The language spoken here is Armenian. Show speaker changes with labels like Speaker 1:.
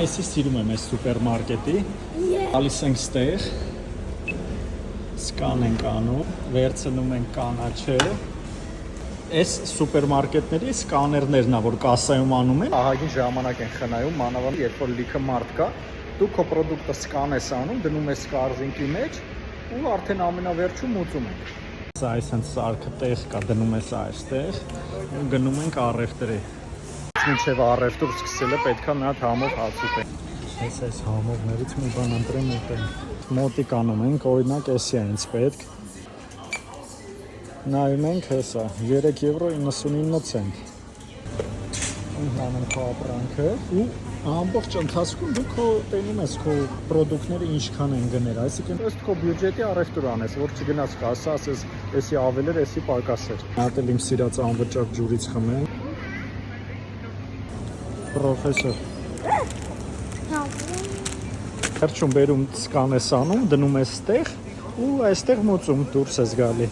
Speaker 1: Այսի սիրում եմ այս սուպերմարկետի։ Ալիս ենք ստեղ։ Սկան ենք անում, վերցնում ենք կանաչը։ Այս սուպերմարկետների սկաներներն ա, որ կասայում անում են, ահագին ժամանակ են խնայում, մանավանդ երբ որ լիքը մարդ կա, դու քո պրոդուկտը սկան ես անում, դնում ես կարզինկի մեջ ու արդեն ամենավերջում մուծում ենք։ Սա այսպես սարքը տեղ կա, դնում ես այստեղ ու գնում ենք առևտրի։ Մինչև առևտուր սկսելը պետքա մի հատ համով հաց ուտենք։ Այս համովներից մի բան ընտրեմ ուտենք։ Մոտիկ անում ենք, օրինակ էսի է ինձ պետք։ Նայում ենք հեսա 3 €99 ցենտ։ Ունհանում քո ապրանքը ու ամբողջ ընթացքում դու քո տենում ես քո պրոդուկտները ինչքան են գնել, այսինքն ըստ քո բյուջետի առևտուր անես, որ չգնաս կասա, ասես էսի ավել էր, էսի պակաս էր։ Հատ էլ իմ սիրած անվճար ջուրից խմեմ։ Պրոֆեսոր։ Վերջում բերում սկան ես անում, դնում ես ստեղ ու այստեղ մուծում դուրս ես գալի։